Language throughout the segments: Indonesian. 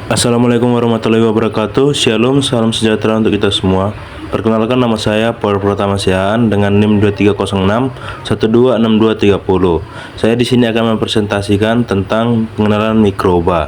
Assalamualaikum warahmatullahi wabarakatuh. Shalom, salam sejahtera untuk kita semua. Perkenalkan, nama saya Paul Pratama Siaan dengan NIM 2306 126230. Saya di sini akan mempresentasikan tentang pengenalan mikroba.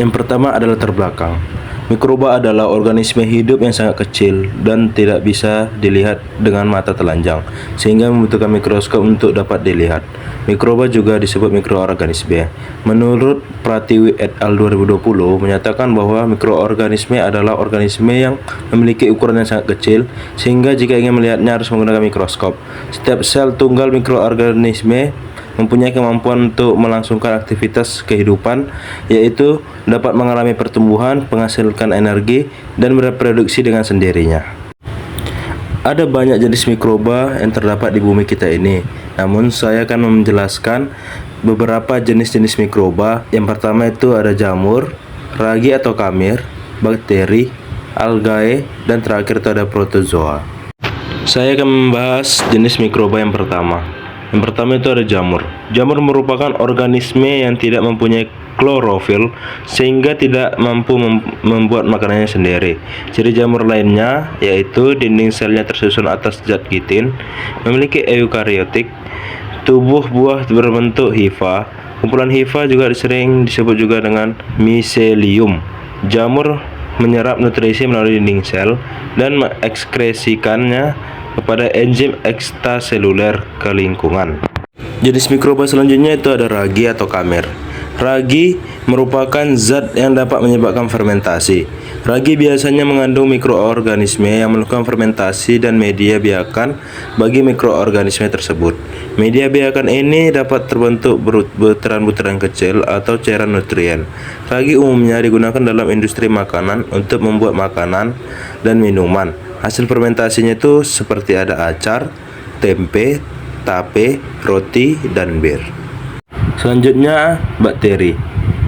Yang pertama adalah latar belakang. Mikroba adalah organisme hidup yang sangat kecil dan tidak bisa dilihat dengan mata telanjang, sehingga membutuhkan mikroskop untuk dapat dilihat. Mikroba juga disebut mikroorganisme. Menurut Pratiwi et al. 2020 menyatakan bahwa mikroorganisme adalah organisme yang memiliki ukuran yang sangat kecil, sehingga jika ingin melihatnya harus menggunakan mikroskop. Setiap sel tunggal mikroorganisme mempunyai kemampuan untuk melangsungkan aktivitas kehidupan, yaitu dapat mengalami pertumbuhan, menghasilkan energi, dan bereproduksi dengan sendirinya. Ada banyak jenis mikroba yang terdapat di bumi kita ini, namun saya akan menjelaskan beberapa jenis-jenis mikroba. Yang pertama itu ada jamur, ragi atau kamir, bakteri, algae, dan terakhir itu ada protozoa. Saya akan membahas jenis mikroba yang pertama. Yang pertama itu ada jamur. Jamur merupakan organisme yang tidak mempunyai klorofil sehingga tidak mampu membuat makanannya sendiri. Ciri jamur lainnya yaitu dinding selnya tersusun atas zat kitin, memiliki eukariotik, tubuh buah berbentuk hifa. Kumpulan hifa juga sering disebut juga dengan miselium. Jamur menyerap nutrisi melalui dinding sel dan mengekskresikannya kepada enzim ekstraseluler ke lingkungan. Jenis mikroba selanjutnya itu ada ragi atau kamir. Ragi merupakan zat yang dapat menyebabkan fermentasi. Ragi biasanya mengandung mikroorganisme yang melakukan fermentasi dan media biakan bagi mikroorganisme tersebut. Media biakan ini dapat terbentuk butiran-butiran kecil atau cairan nutrien. Ragi umumnya digunakan dalam industri makanan untuk membuat makanan dan minuman. Hasil fermentasinya itu seperti ada acar, tempe, tape, roti, dan bir. Selanjutnya, bakteri.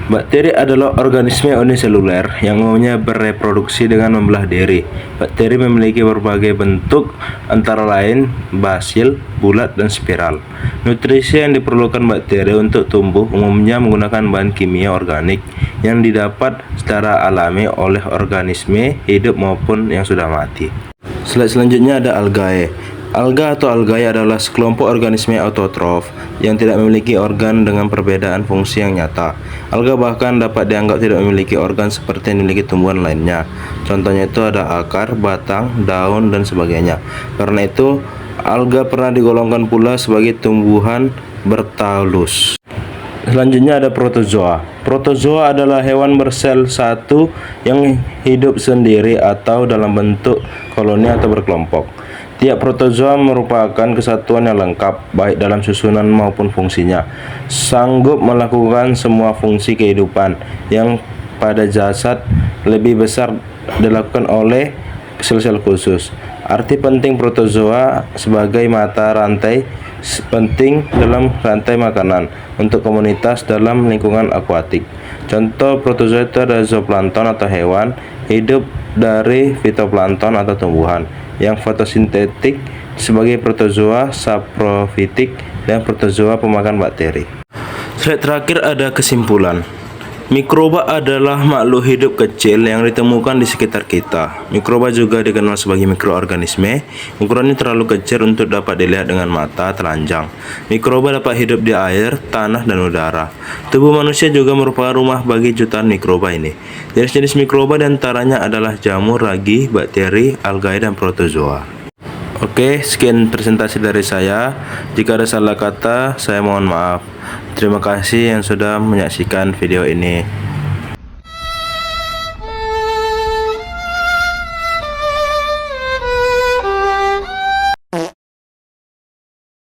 Bakteri adalah organisme uniseluler yang umumnya bereproduksi dengan membelah diri. Bakteri memiliki berbagai bentuk, antara lain basil, bulat, dan spiral. Nutrisi yang diperlukan bakteri untuk tumbuh umumnya menggunakan bahan kimia organik yang didapat secara alami oleh organisme hidup maupun yang sudah mati. Slide selanjutnya ada algae. Alga atau algae adalah sekelompok organisme autotrof yang tidak memiliki organ dengan perbedaan fungsi yang nyata. Alga bahkan dapat dianggap tidak memiliki organ seperti yang dimiliki tumbuhan lainnya. Contohnya itu ada akar, batang, daun, dan sebagainya. Karena itu, alga pernah digolongkan pula sebagai tumbuhan bertalus. Selanjutnya ada protozoa. Protozoa adalah hewan bersel satu yang hidup sendiri atau dalam bentuk koloni atau berkelompok. Tiap protozoa merupakan kesatuan yang lengkap, baik dalam susunan maupun fungsinya. Sanggup melakukan semua fungsi kehidupan yang pada jasad lebih besar dilakukan oleh sel-sel khusus. Arti penting protozoa sebagai mata rantai penting dalam rantai makanan untuk komunitas dalam lingkungan akuatik. Contoh protozoa itu ada zooplankton atau hewan hidup dari fitoplankton atau tumbuhan yang fotosintetik sebagai protozoa saprofitik dan protozoa pemakan bakteri. Slide terakhir ada kesimpulan. Mikroba adalah makhluk hidup kecil yang ditemukan di sekitar kita. Mikroba juga dikenal sebagai mikroorganisme. Ukurannya terlalu kecil untuk dapat dilihat dengan mata telanjang. Mikroba dapat hidup di air, tanah, dan udara. Tubuh manusia juga merupakan rumah bagi jutaan mikroba ini. Jenis-jenis mikroba diantaranya adalah jamur, ragi, bakteri, algae, dan protozoa. Oke, sekian presentasi dari saya. Jika ada salah kata, saya mohon maaf. Terima kasih yang sudah menyaksikan video ini.